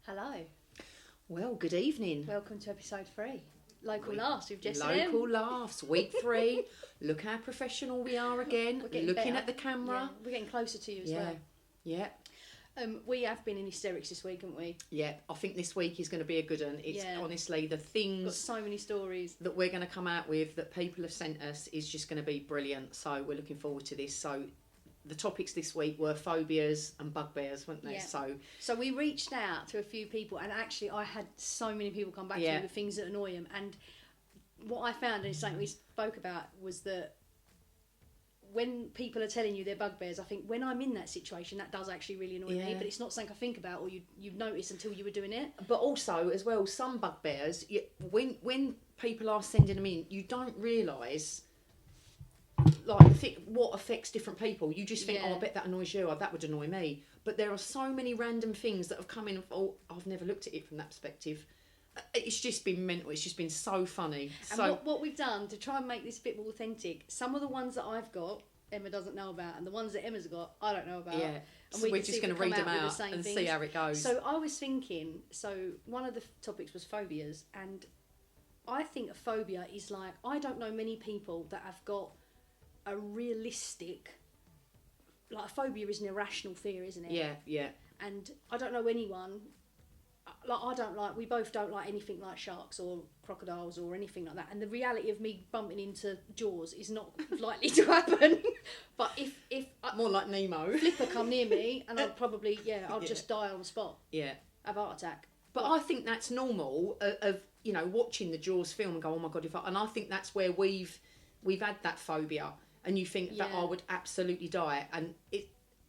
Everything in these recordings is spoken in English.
Hello. Well, good evening. Welcome to episode 3. Local Laughs with Jess and Local Laughs, week 3. Look how professional we are again. We're getting looking better. at the camera. Yeah, we're getting closer to you as well. Yeah. We have been in hysterics this week, haven't we? Yeah, I think this week is going to be a good one. It's honestly the Got things so many stories that we're going to come out with that people have sent us is just going to be brilliant. So we're looking forward to this. So the topics this week were phobias and bugbears, weren't they? Yeah. So we reached out to a few people, and actually I had so many people come back to me with things that annoy them. And what I found, and it's something we spoke about, was that when people are telling you they're bugbears, I think when I'm in that situation, that does actually really annoy me, but it's not something I think about or you'd notice until you were doing it. But also, as well, some bugbears, when people are sending them in, you don't realise what affects different people. You just think, oh, I bet that annoys you, or that would annoy me. But there are so many random things that have come in and thought, I've never looked at it from that perspective. It's just been mental. It's just been so funny. And what we've done to try and make this a bit more authentic, some of the ones that I've got, Emma doesn't know about, and the ones that Emma's got, I don't know about. Yeah, and so we're just going to read them out and see how it goes. So I was thinking, one of the topics was phobias, and I think a phobia is like, I don't know many people that have got a realistic, like a phobia is an irrational fear, isn't it? Yeah. And I don't know anyone, we both don't like anything like sharks or crocodiles or anything like that. And the reality of me bumping into Jaws is not likely to happen. But if more like Nemo, Flipper come near me, and I'd probably, I'll just die on the spot. Yeah. Have a heart attack. But I think that's normal of watching the Jaws film and go, oh my God, and I think that's where we've had that phobia. And you think that I would absolutely die, and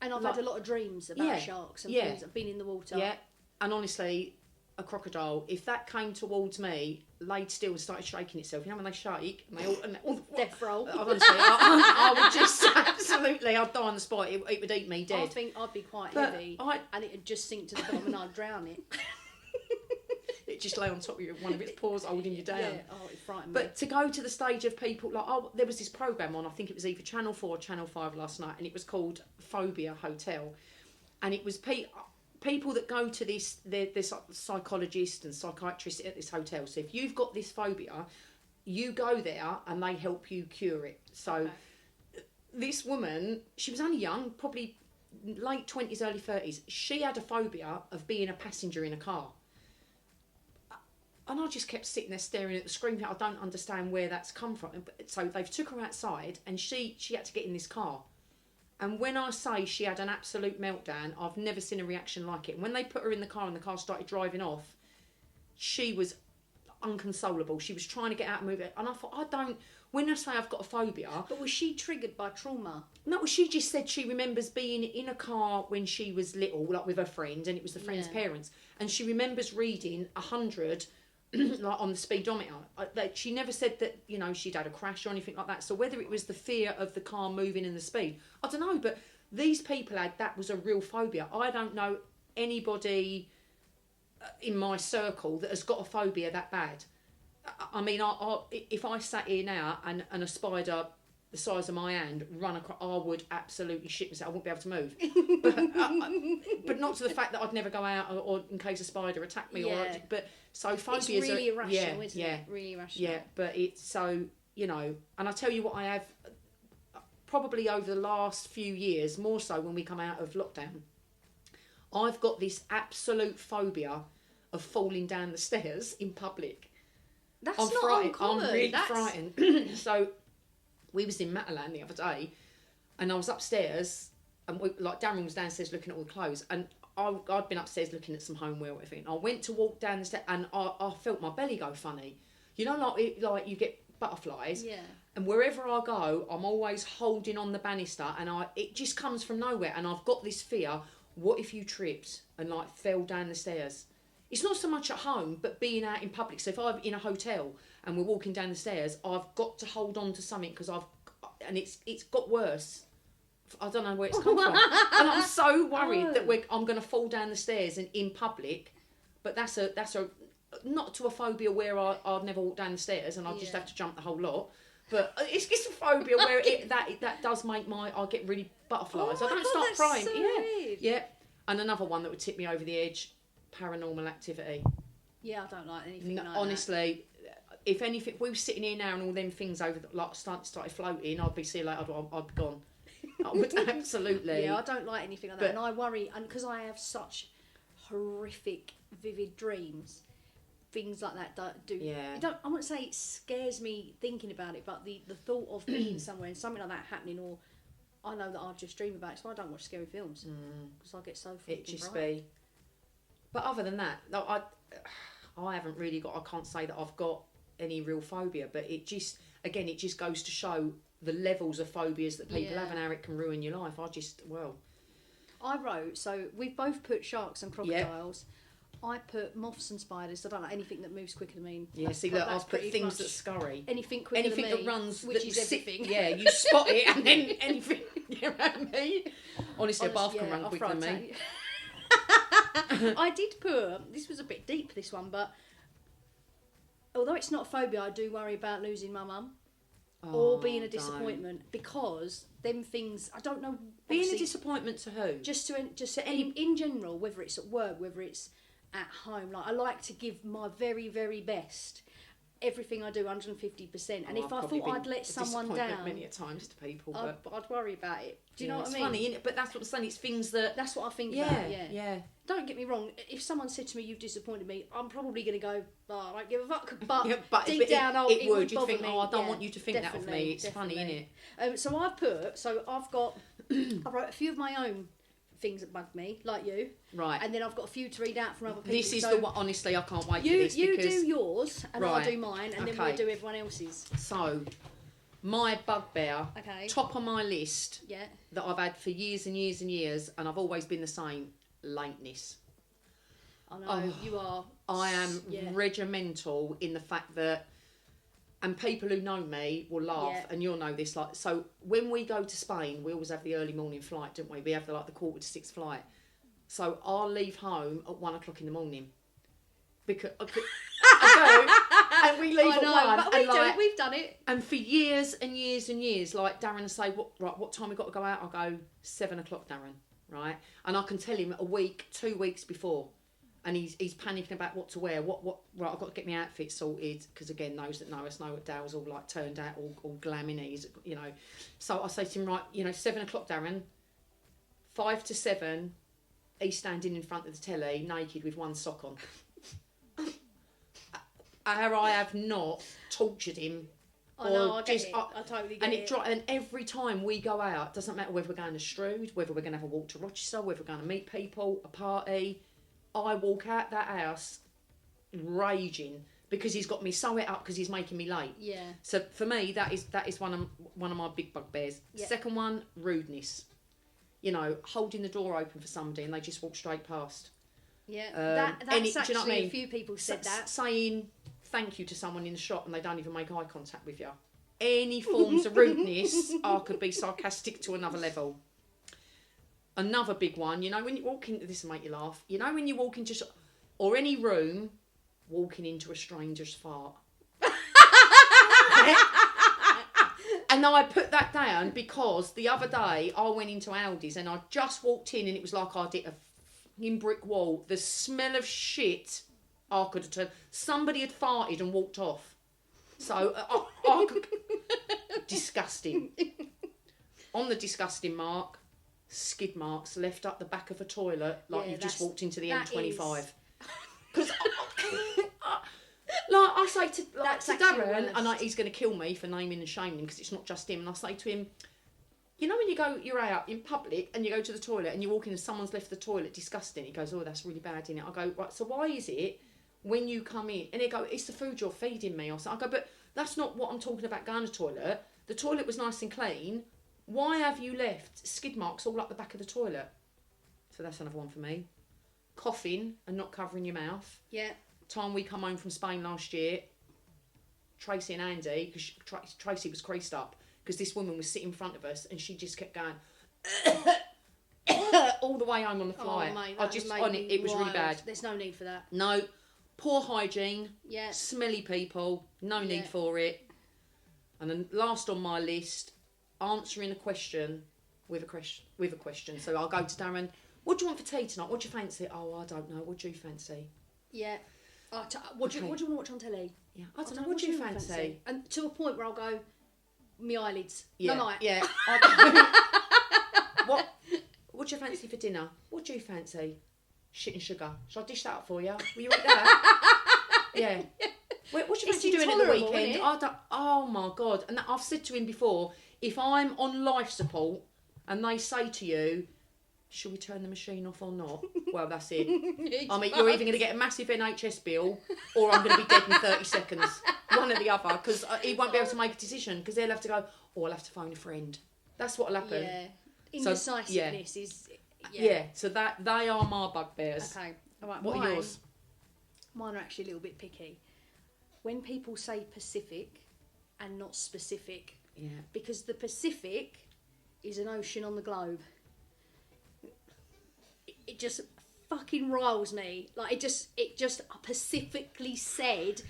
I've had a lot of dreams about sharks and things. I've been in the water. Yeah, and honestly, a crocodile, if that came towards me, laid still and started shaking itself, when they shake and they all death roll. Honestly, I would just absolutely, I'd die on the spot. It would eat me dead. I think I'd be quite heavy, and it'd just sink to the bottom, and I'd drown it. It just lay on top of you, one of its paws holding you down. Yeah, it frightened me. But to go to the stage of people, there was this programme on, I think it was either Channel 4 or Channel 5 last night, and it was called Phobia Hotel. And it was people that go to this, there's psychologists and psychiatrists at this hotel. So if you've got this phobia, you go there and they help you cure it. So this woman, she was only young, probably late 20s, early 30s. She had a phobia of being a passenger in a car. And I just kept sitting there staring at the screen. I don't understand where that's come from. So they've took her outside, and she had to get in this car. And when I say she had an absolute meltdown, I've never seen a reaction like it. And when they put her in the car and the car started driving off, she was unconsolable. She was trying to get out and move it. And I thought, when I say I've got a phobia... But was she triggered by trauma? No, she just said she remembers being in a car when she was little, like with her friend, and it was the friend's parents. And she remembers reading 100... like on the speedometer. She never said that she'd had a crash or anything like that. So whether it was the fear of the car moving and the speed, I don't know. But these people that was a real phobia. I don't know anybody in my circle that has got a phobia that bad. I mean, if I sat here now and a spider the size of my hand run across, I would absolutely shit myself. I wouldn't be able to move. But not to the fact that I'd never go out or in case a spider attacked me. But so phobias it's really irrational, isn't it? Really irrational. Yeah, but it's so, and I tell you what, I have probably over the last few years, more so when we come out of lockdown, I've got this absolute phobia of falling down the stairs in public. That's not uncommon. I'm really frightened. So we was in Matalan the other day, and I was upstairs, and Darren was downstairs looking at all the clothes, and I'd been upstairs looking at some homeware or everything. I went to walk down the stairs, and I felt my belly go funny. Like you get butterflies. Yeah. And wherever I go, I'm always holding on the banister, and it just comes from nowhere. And I've got this fear: what if you tripped and fell down the stairs? It's not so much at home, but being out in public. So if I'm in a hotel and we're walking down the stairs, I've got to hold on to something because it's got worse. I don't know where it's come from. And I'm so worried that I'm going to fall down the stairs in public. But that's a not to a phobia where I'd never walk down the stairs and I'll just have to jump the whole lot. But it's a phobia where that does make I get really butterflies. I don't start crying. So yeah. And another one that would tip me over the edge. paranormal activity. Yeah, I don't like anything like honestly, if anything, if we were sitting here now and all them things over like started floating, I'd be see you later. I'd be gone. I would absolutely. Yeah, I don't like anything like that, and I worry, and because I have such horrific, vivid dreams, things like that do. Yeah. I wouldn't say it scares me thinking about it, but the thought of being somewhere and something like that happening, or I know that I'll just dream about it, so I don't watch scary films because I get so freaking It just fright. be. But other than that, no, I haven't really got. I can't say that I've got any real phobia, but it just goes to show the levels of phobias that people have and how it can ruin your life. I wrote, so we've both put sharks and crocodiles. I put moths and spiders. I don't like anything that moves quicker than me. Yeah, see, look, I've put things that scurry. Anything quicker than me. Anything that runs, which is everything. Yeah, you spot it, and then anything around me. Honestly, a bath can run quicker than me. I did put, this was a bit deep, this one, but although it's not a phobia, I do worry about losing my mum. Or being a disappointment, because them things, I don't know. Being a disappointment to who? Just to any, in general, whether it's at work, whether it's at home. Like, I like to give my very, very best. Everything I do, 150%. And if I thought I'd let someone down, many a times to people, but I'd worry about it. Do you know what I mean? It's funny, isn't it? But that's what I'm saying. It's things that. That's what I think about. Yeah. Don't get me wrong. If someone said to me, "You've disappointed me," I'm probably going to go, "Oh, I don't give a fuck." But deep down, it would you bother think, me. "Oh, I don't want you to think that of me." It's funny, isn't it? So I've got, I wrote a few of my own things that bug me, like you. Right. And then I've got a few to read out from other people. This is the one, honestly, I can't wait for this. You do yours, and I'll do mine, and then we'll do everyone else's. So, my bugbear, top of my list, that I've had for years and years and years, and I've always been the same, lateness. I know, you are. I am regimental in the fact that, and people who know me will laugh, and you'll know this. Like, so when we go to Spain, we always have the early morning flight, don't we? We have the 5:45 flight. So I'll leave home at 1:00 in the morning because I do, and we leave at 1. But we've done it. And for years and years and years, like Darren will say, what time we got to go out? I'll go 7:00, Darren, right? And I can tell him a week, 2 weeks before. And he's panicking about what to wear. Right, I've got to get my outfit sorted, because again, those that know us know what Dale's all like turned out, all glammy, he's, you know. So I say to him, right, 7:00, Darren, 5 to 7, he's standing in front of the telly naked with one sock on. I have not tortured him. I know, I get it. I totally get it. And every time we go out, doesn't matter whether we're going to Strood, whether we're going to have a walk to Rochester, whether we're going to meet people, a party, I walk out that house raging because he's got me so it up because he's making me late. Yeah. So for me, that is one of my big bugbears. Yeah. Second one, rudeness. Holding the door open for somebody and they just walk straight past. Yeah. That's actually, do you know what I mean? A few people said that. Saying thank you to someone in the shop and they don't even make eye contact with you. Any forms of rudeness could be sarcastic to another level. Another big one, when you walk into this will make you laugh. When you walk into or any room, walking into a stranger's fart. And I put that down because the other day I went into Aldi's and I just walked in and it was like I did a fucking brick wall. The smell of shit I could have turned. Somebody had farted and walked off. So I could, disgusting. On the disgusting mark. Skid marks left up the back of a toilet like you've just walked into the M25. Because I say to Darren, and he's going to kill me for naming and shaming because it's not just him, and I say to him, when you're out in public and you go to the toilet and you walk in and someone's left the toilet disgusting, he goes, oh, that's really bad, isn't it? I go, right, so why is it when you come in, and he go, it's the food you're feeding me, or something. I go, but that's not what I'm talking about going to the toilet. The toilet was nice and clean. Why have you left skid marks all up the back of the toilet? So that's another one for me. Coughing and not covering your mouth. Yeah. Time we come home from Spain last year, Tracy and Andy, because Tracy was creased up, because this woman was sitting in front of us and she just kept going all the way home on the flight. Oh, mate, it was really bad. There's no need for that. No. Poor hygiene. Yeah. Smelly people. No need for it. And then last on my list, answering a question with a question. So I'll go to Darren, what do you want for tea tonight? What do you fancy? Oh, I don't know. What do you fancy? Yeah. What do you want to watch on telly? Yeah, I don't know. What do you fancy? And to a point where I'll go, my eyelids. Yeah, no, yeah. What do you fancy for dinner? What do you fancy? Shit and sugar. Shall I dish that up for you? Will you eat that? Yeah. What do you fancy doing at the weekend? Oh my God. And I've said to him before, if I'm on life support and they say to you, should we turn the machine off or not? Well, that's it. I mean, you're either going to get a massive NHS bill or I'm going to be dead in 30 seconds. One or the other, because he won't be able to make a decision, because they'll have to go, oh, I'll have to phone a friend. That's what'll happen. Yeah. Indecisiveness is... Yeah, so they are my bugbears. Okay. All right, what are yours? Mine are actually a little bit picky. When people say Pacific and not specific. Yeah. Because the Pacific is an ocean on the globe. It just fucking riles me. Like, it just specifically said...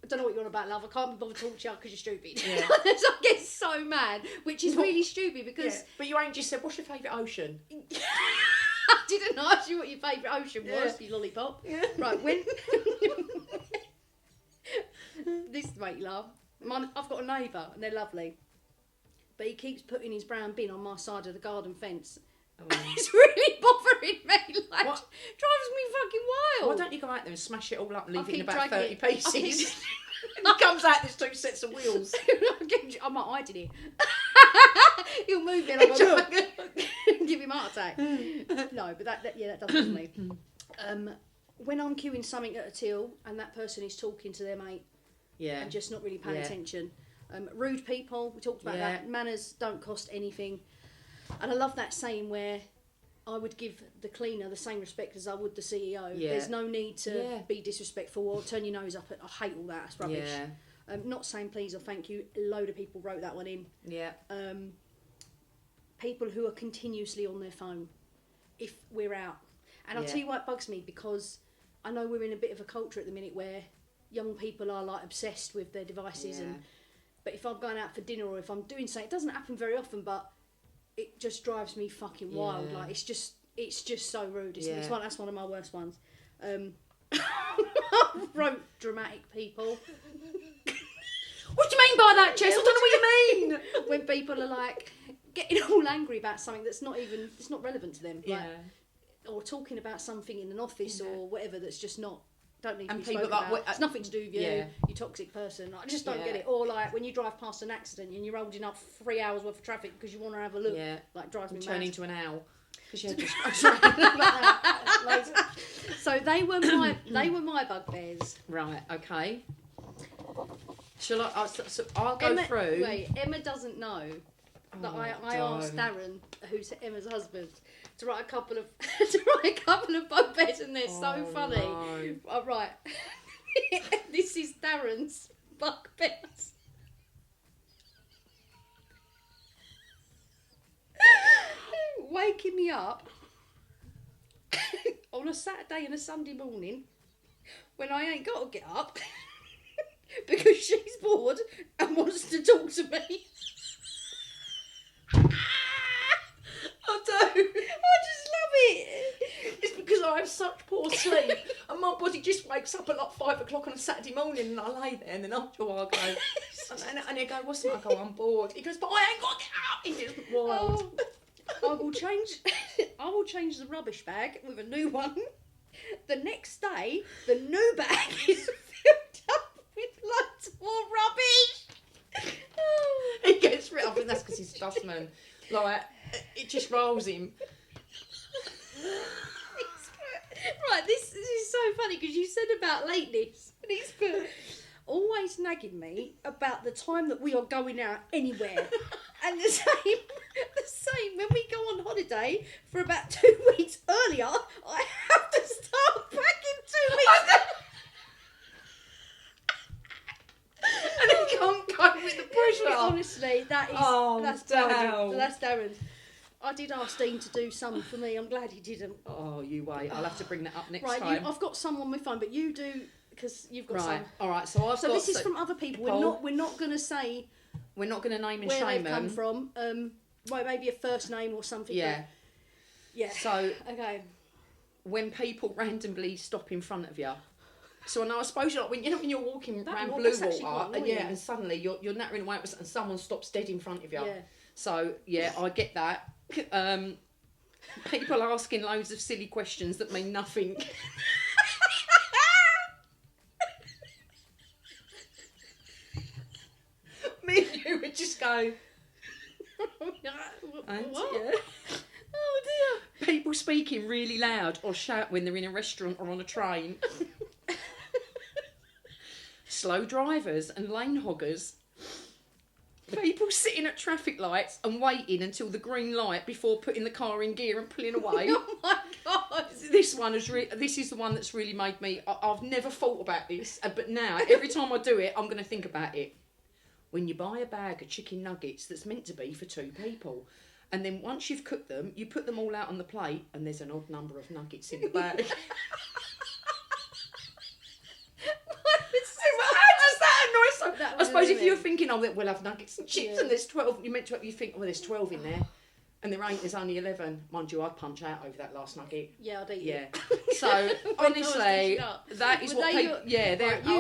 I don't know what you're on about, love. I can't be bothered to talk to you because you're stupid. Yeah. So I get so mad, which is really stupid because... Yeah. But you ain't just said, what's your favourite ocean? I didn't ask you what your favourite ocean was, you lollipop. Yeah. Right, when... This make you laugh. I've got a neighbour and they're lovely. But he keeps putting his brown bin on my side of the garden fence. Oh. It's really bothering me. Like, drives me fucking wild. Why don't you go out there and smash it all up and leave it in about 30 pieces? He comes out, there's 2 sets of wheels. I might hide in it. He'll move it. Like, give him a heart attack. No, but that doesn't me. When I'm queuing something at a till and that person is talking to their mate, and just not really paying attention. Rude people, we talked about that. Manners don't cost anything. And I love that saying where I would give the cleaner the same respect as I would the CEO. Yeah. There's no need to be disrespectful or turn your nose up at. I hate all that. That's rubbish. Yeah. Not saying please or thank you. A load of people wrote that one in. Yeah. People who are continuously on their phone if we're out. And I'll tell you why it bugs me, because I know we're in a bit of a culture at the minute where young people are like obsessed with their devices. But if I'm going out for dinner or if I'm doing something, it doesn't happen very often, but it just drives me fucking wild. Like, it's just so rude. It's that's one of my worst ones. I wrote dramatic people. What do you mean by that, Jess? I don't know what you mean. When people are like getting all angry about something that's not relevant to them. Like, or talking about something in an office or whatever that's just not. Don't need to be spoken about. It's nothing to do with you, you toxic person. I just don't get it. Or like when you drive past an accident and you're holding up 3 hours worth of traffic because you want to have a look. Like, drives me mad. Turn into an owl. So they were my bugbears. Right. Okay. Shall I? I'll go through. Wait, Emma doesn't know that I asked Darren, who's Emma's husband, to write a couple of bugbears, and they're so funny. No. Right, this is Darren's bugbears. Waking me up on a Saturday and a Sunday morning when I ain't got to get up because she's bored and wants to talk to me. I do. I just love it. It's because I have such poor sleep and my body just wakes up at like 5 o'clock on a Saturday morning and I lay there, and then after a while I go, and he go, what's the matter? I go, I'm bored. He goes, but I ain't got to get up. It's just wild. I will change the rubbish bag with a new one. The next day, the new bag is filled up with loads more rubbish. He gets rid of it. I think that's because he's a dustman. Like, it just rolls him. Right, this is so funny because you said about lateness, and he's put always nagging me about the time that we are going out anywhere. And the same when we go on holiday for about 2 weeks earlier, I have to start packing 2 weeks. And he can't cope with the pressure. Honestly, that's Darren's. I did ask Dean to do some for me. I'm glad he didn't. Oh, you wait. I'll have to bring that up next time. I've got some on my phone, but you do, because you've got some. Right. All right. So this is from other people. We're not going to say. We're not going to name and where shame they come from. Maybe a first name or something. Yeah. Yeah. So okay. when people randomly stop in front of you. So I suppose you're like when you're walking around Blue that's Water, and suddenly you're nattering away and someone stops dead in front of you. Yeah. So I get that. People asking loads of silly questions that mean nothing. Me and you would just go. And, what? yeah. Oh dear. People speaking really loud or shout when they're in a restaurant or on a train. Slow drivers and lane hoggers. People sitting at traffic lights and waiting until the green light before putting the car in gear and pulling away. Oh my god! This is the one that's really made me. I've never thought about this, but now every time I do it, I'm going to think about it. When you buy a bag of chicken nuggets that's meant to be for 2 people, and then once you've cooked them, you put them all out on the plate, and there's an odd number of nuggets in the bag. I suppose if you're thinking, we'll have nuggets and chips, and there's 12, you think, there's 12 in there, and there's only 11. Mind you, I'd punch out over that last nugget. Yeah, I'd eat it. So, honestly, that is what people...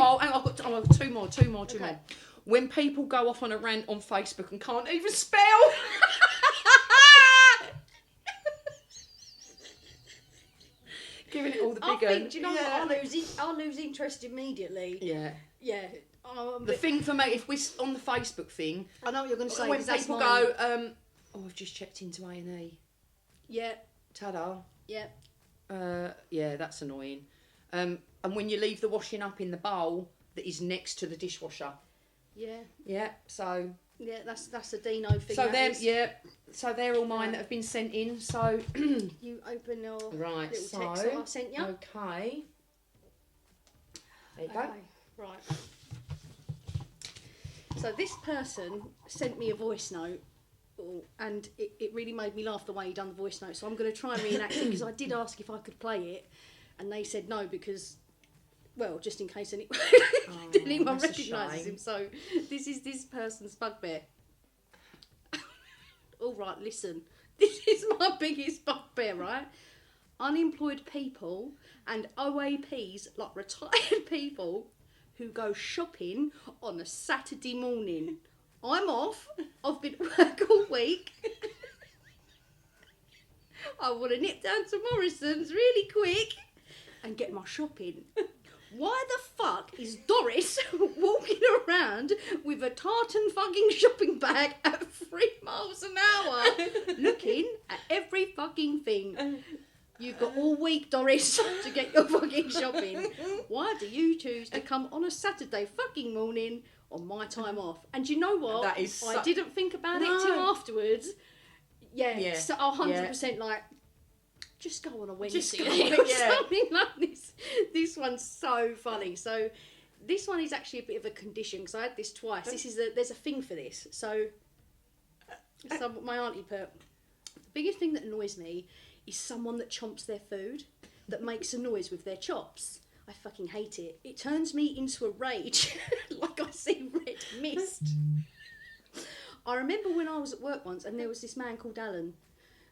I've got 2 more. When people go off on a rant on Facebook and can't even spell... Giving it all the big do you know what? I'll lose interest immediately. Yeah. Yeah. The thing for me, if we're on the Facebook thing, I know what you're going to say. When people go, I've just checked into A&E. Yeah. Ta-da. Yeah. Yeah, that's annoying. And when you leave the washing up in the bowl that is next to the dishwasher. Yeah. Yeah. So. Yeah, that's a Dino thing. So they're all mine that have been sent in. So you open your little text that I sent you. Okay. There you go. Right. So this person sent me a voice note, and it really made me laugh the way he done the voice note. So I'm going to try and reenact it because I did ask if I could play it, and they said no because, well, just in case anyone recognises him. So this is this person's bugbear. All right, listen. This is my biggest bugbear, right? Unemployed people and OAPs, like retired people, who go shopping on a Saturday morning. I'm off. I've been at work all week. I want to nip down to Morrison's really quick and get my shopping. Why the fuck is Doris walking around with a tartan fucking shopping bag at 3 miles an hour looking at every fucking thing? You've got all week, Doris, to get your fucking shopping. Why do you choose to come on a Saturday fucking morning on my time off? And you know what? I didn't think about it till afterwards. Yeah. So 100% like, just go on a Wednesday or something like this. This one's so funny. So this one is actually a bit of a condition because I had this twice. There's a thing for this. So my auntie put, the biggest thing that annoys me is someone that chomps their food, that makes a noise with their chops. I fucking hate it. It turns me into a rage, like I see red mist. I remember when I was at work once and there was this man called Alan.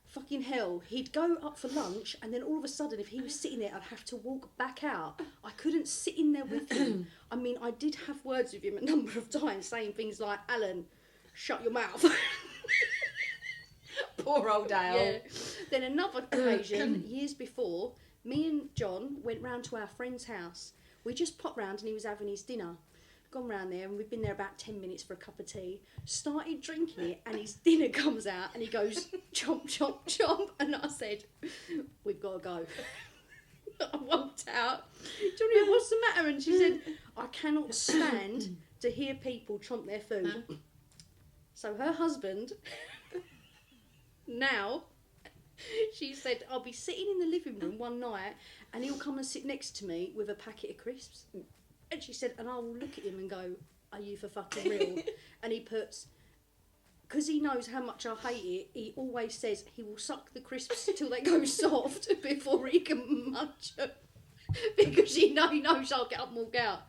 Fucking hell, he'd go up for lunch and then all of a sudden if he was sitting there I'd have to walk back out. I couldn't sit in there with him. I mean, I did have words with him a number of times saying things like, Alan, shut your mouth. Poor old Dale. Yeah. Then another occasion, years before, me and John went round to our friend's house. We just popped round and he was having his dinner. Gone round there and we've been there about 10 minutes for a cup of tea. Started drinking it and his dinner comes out and he goes, chomp, chomp, chomp. And I said, we've got to go. I walked out. Johnny, what's the matter? And she said, I cannot stand to hear people chomp their food. So her husband... Now, she said, I'll be sitting in the living room one night and he'll come and sit next to me with a packet of crisps. And she said, and I will look at him and go, are you for fucking real? And he puts, because he knows how much I hate it, he always says he will suck the crisps till they go soft before he can munch them. Because he knows I'll get up and walk out.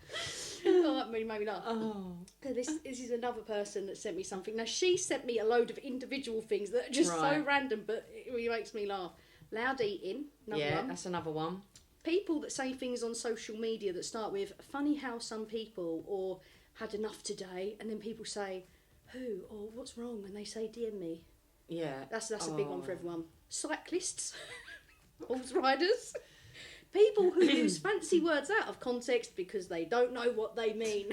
Oh, that really made me laugh. Oh. This is another person that sent me something. Now, she sent me a load of individual things that are just so random, but it really makes me laugh. Loud eating, another Yeah, one. that's another one. People that say things on social media that start with, funny how some people, or had enough today, and then people say, who, or what's wrong, and they say, DM me. Yeah. That's a big one for everyone. Cyclists, horse riders, people who use fancy words out of context because they don't know what they mean.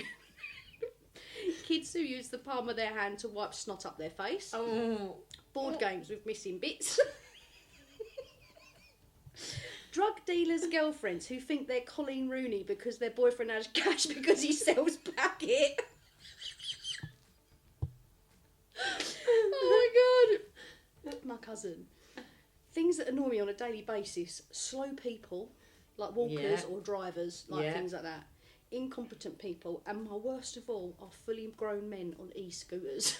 Kids who use the palm of their hand to wipe snot up their face. Board games with missing bits. Drug dealers' girlfriends who think they're Colleen Rooney because their boyfriend has cash because he sells packet. Oh my god. My cousin. Things that annoy me on a daily basis. Slow people, like walkers or drivers, like things like that. Incompetent people. And my worst of all are fully grown men on e-scooters.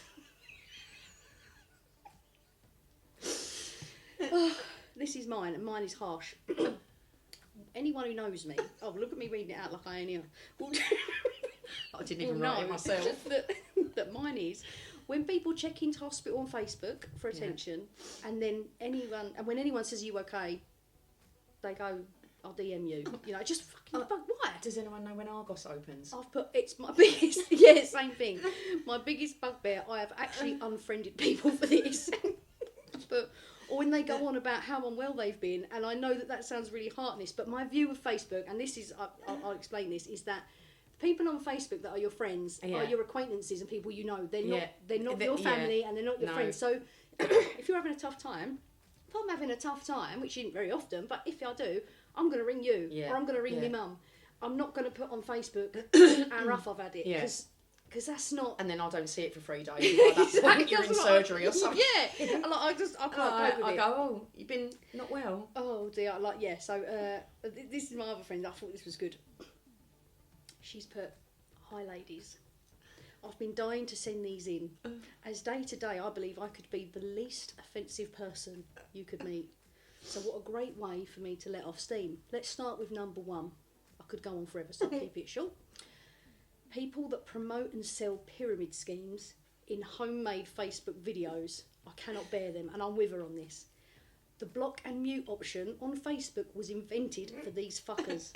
This is mine, and mine is harsh. Anyone who knows me, look at me reading it out like I ain't here. I didn't even write it myself. that mine is, when people check into hospital on Facebook for attention, and then when anyone says, you okay, they go, I'll DM you. You know, just fucking why? Does anyone know when Argos opens? I've put, it's my biggest, same thing. My biggest bugbear, I have actually unfriended people for this. Or when they go on about how unwell they've been, and I know that sounds really heartless, but my view of Facebook, and this is, I'll explain this, is that people on Facebook that are your friends are your acquaintances and people you know. They're not your family and they're not your friends. So if you're having a tough time, if I'm having a tough time, which isn't very often, but if I do, I'm going to ring you or I'm going to ring my mum. I'm not going to put on Facebook how rough I've had it because that's not. And then I don't see it for 3 days. That's like you're in surgery or something. Yeah, I can't cope with it. I go, you've been not well. Oh dear, So this is my other friend. I thought this was good. She's put, hi ladies. I've been dying to send these in. As day to day, I believe I could be the least offensive person you could meet. So what a great way for me to let off steam. Let's start with number 1. I could go on forever, so I'll keep it short. People that promote and sell pyramid schemes in homemade Facebook videos. I cannot bear them, and I'm with her on this. The block and mute option on Facebook was invented for these fuckers.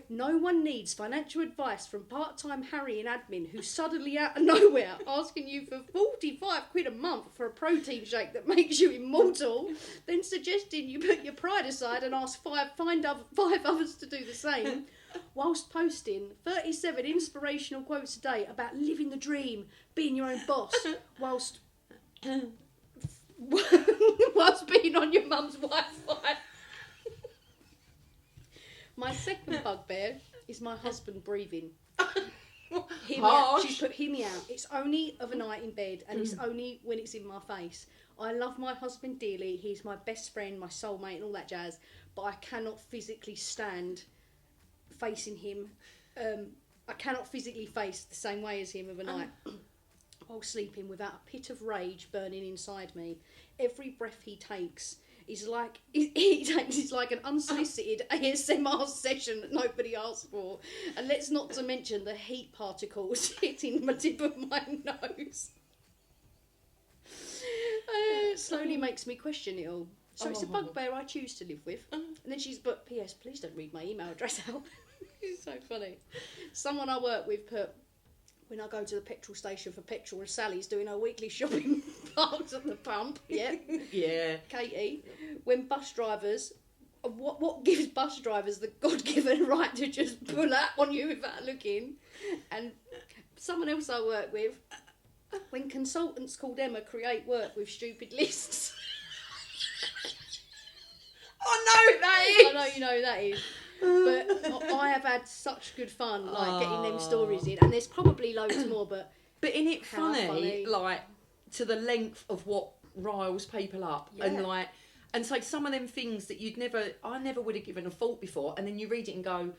No one needs financial advice from part-time Harry in admin who's suddenly out of nowhere asking you for 45 quid a month for a protein shake that makes you immortal, then suggesting you put your pride aside and ask five others to do the same, whilst posting 37 inspirational quotes a day about living the dream, being your own boss, whilst being on your mum's Wi-Fi. My second bugbear is my husband breathing. She's put hear me out. It's only of a night in bed and it's only when it's in my face. I love my husband dearly. He's my best friend, my soulmate and all that jazz. But I cannot physically stand facing him. I cannot physically face the same way as him of a night. While sleeping without a pit of rage burning inside me. Every breath he takes is like it's like an unsolicited ASMR session that nobody asked for. And let's not to mention the heat particles hitting the tip of my nose. It slowly makes me question it all. So it's a bugbear I choose to live with. And then she's put, P.S. please don't read my email address out. It's so funny. Someone I work with put, when I go to the petrol station for petrol and Sally's doing her weekly shopping parked at the pump, Katie, when bus drivers, what gives bus drivers the God-given right to just pull out on you without looking? And someone else I work with, when consultants called Emma create work with stupid lists. I know that is. I know you know that is. But I have had such good fun, getting them stories in, and there's probably loads more. But isn't it funny, like to the length of what riles people up, and so some of them things that I never would have given a thought before, and then you read it and go,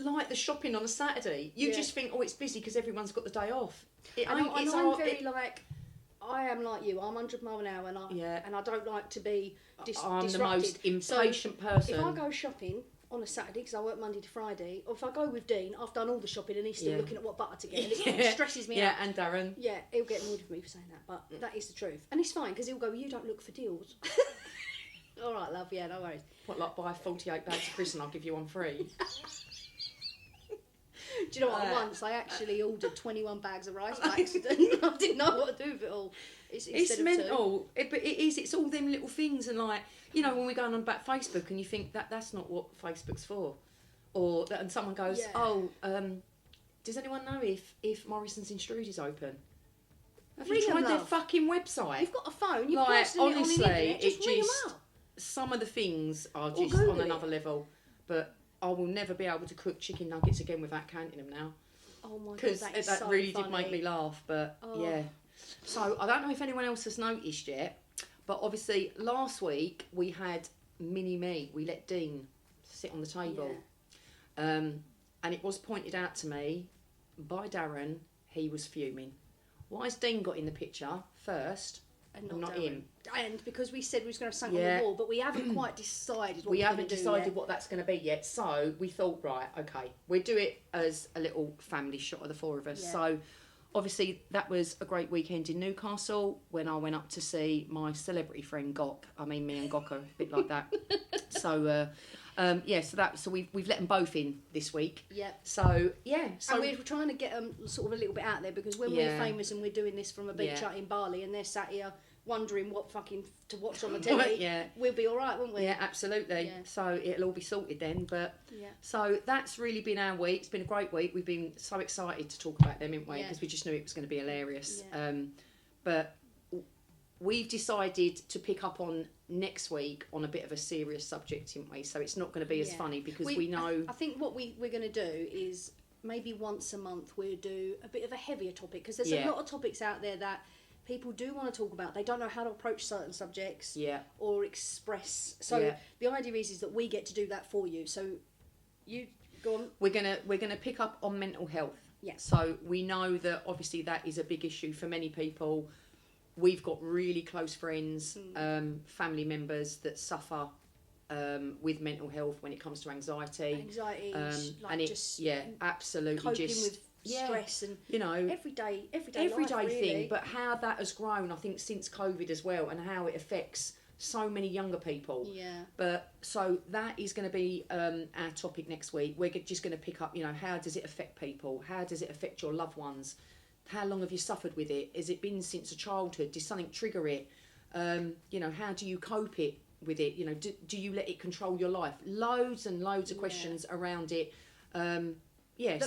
like the shopping on a Saturday, you just think, it's busy because everyone's got the day off. I am like you. I'm 100 mile an hour, and I don't like to be I'm disrupted. the most impatient person. If I go shopping on a Saturday, because I work Monday to Friday, or if I go with Dean, I've done all the shopping and he's still looking at what butter to get, and it stresses me out. Yeah, and Darren. Yeah, he'll get annoyed with me for saying that, but that is the truth. And it's fine, because he'll go, you don't look for deals. All right, love. Yeah, no worries. What, like buy 48 bags of crisps and I'll give you one free? Do you know what? Once I actually ordered 21 bags of rice by accident. I didn't know what to do with it all. It's mental. But it is. It's all them little things, and like, you know, when we're going on about Facebook and you think that's not what Facebook's for, or that, and someone goes, does anyone know if Morrison's in Strood is open? Have you tried their fucking website? You've got a phone. You've like, posted honestly, it on the internet. Just ring them up. Some of the things are just on another level, but I will never be able to cook chicken nuggets again without counting them now. Oh my god, because that is that so really funny. did make me laugh. But yeah, so I don't know if anyone else has noticed yet, but obviously last week we had mini me. We let Dean sit on the table, and it was pointed out to me by Darren. He was fuming. Why has Dean got in the picture first and not him? And because we said we was going to have something on the wall, but we haven't quite decided what we haven't decided what that's going to be yet. So we thought, right, okay, we'll do it as a little family shot of the four of us. Yeah. So obviously that was a great weekend in Newcastle when I went up to see my celebrity friend Gok. I mean, me and Gok are a bit like that. So so we've let them both in this week. Yeah. So and we're trying to get them sort of a little bit out there, because when we're famous and we're doing this from a beach out in Bali and they're sat here wondering what fucking to watch on the telly, we'll be all right, won't we? Yeah, absolutely. Yeah. So it'll all be sorted then. But so that's really been our week. It's been a great week. We've been so excited to talk about them, haven't we? Because we just knew it was going to be hilarious. Yeah. But we've decided to pick up on next week on a bit of a serious subject, haven't we? So it's not going to be as funny because we know. I think what we're going to do is maybe once a month we'll do a bit of a heavier topic, because there's a lot of topics out there that people do want to talk about. They don't know how to approach certain subjects or express. So the idea is that we get to do that for you. So you go on. We're gonna pick up on mental health. Yeah. So we know that obviously that is a big issue for many people. We've got really close friends, family members that suffer with mental health when it comes to anxiety. And absolutely, coping with stress and everyday thing. But how that has grown, I think, since COVID as well, and how it affects so many younger people. Yeah. But so that is going to be our topic next week. We're just going to pick up, how does it affect people? How does it affect your loved ones? How long have you suffered with it? Has it been since a childhood? Did something trigger it? How do you cope with it? Do you let it control your life? Loads and loads of questions around it. That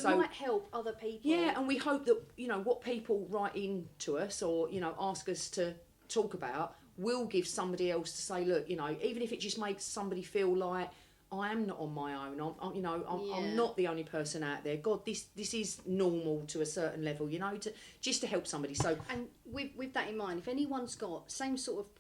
might help other people. Yeah, and we hope that, what people write in to us or, ask us to talk about will give somebody else to say, look, even if it just makes somebody feel like, I am not on my own. I'm not the only person out there. God, this is normal to a certain level, just to help somebody. So, and with that in mind, if anyone's got same sort of,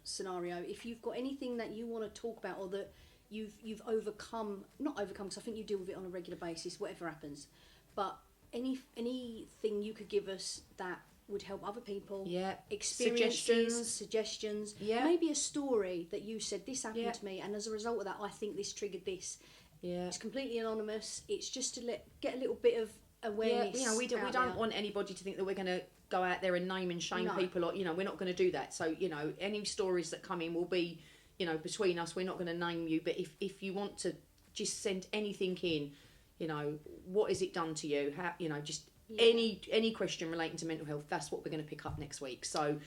scenario, if you've got anything that you want to talk about or that you've not overcome, because I think you deal with it on a regular basis, whatever happens, but anything you could give us that would help other people. Yeah. Experiences, suggestions. Yeah. Maybe a story that you said, this happened to me, and as a result of that, I think this triggered this. Yeah. It's completely anonymous. It's just to get a little bit of awareness. Yeah, we don't want anybody to think that we're going to go out there and name and shame people, or we're not going to do that. So any stories that come in will be between us. We're not going to name you, but if you want to just send anything in, what has it done to you? How just. Any question relating to mental health, that's what we're going to pick up next week. So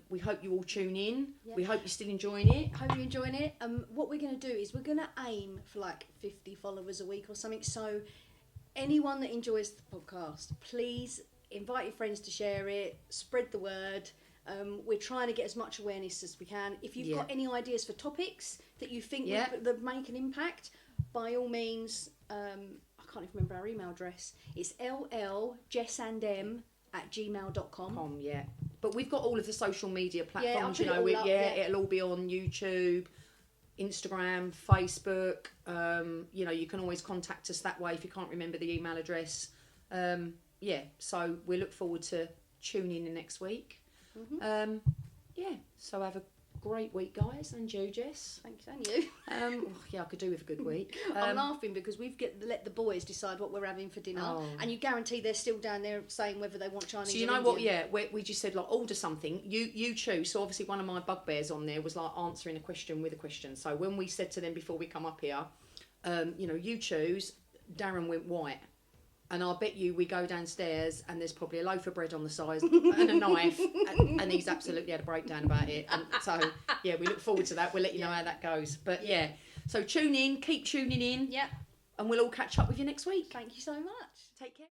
we hope you all tune in. We hope you're still enjoying it. Hope you're enjoying it. What we're going to do is we're going to aim for like 50 followers a week or something. So anyone that enjoys the podcast, please invite your friends to share it, spread the word. We're trying to get as much awareness as we can. If you've got any ideas for topics that you think would make an impact, by all means, I can't even remember our email address. It's lljesandm@gmail.com. Yeah. But we've got all of the social media platforms, it'll all be on YouTube, Instagram, Facebook. You can always contact us that way if you can't remember the email address. So we look forward to tuning in next week. Mm-hmm. So have a great week, guys, and you, Jess. Thanks, and you. Yeah, I could do with a good week. I'm laughing because we've let the boys decide what we're having for dinner, and you guarantee they're still down there saying whether they want Chinese. So you or know Indian. what? Yeah, we just said like order something. You choose. So obviously one of my bugbears on there was like answering a question with a question. So when we said to them before we come up here, you choose. Darren went white. And I bet you we go downstairs and there's probably a loaf of bread on the side and a knife, and he's absolutely had a breakdown about it. And so, yeah, we look forward to that. We'll let you know how that goes. But yeah, so tune in, keep tuning in. Yeah. And we'll all catch up with you next week. Thank you so much. Take care.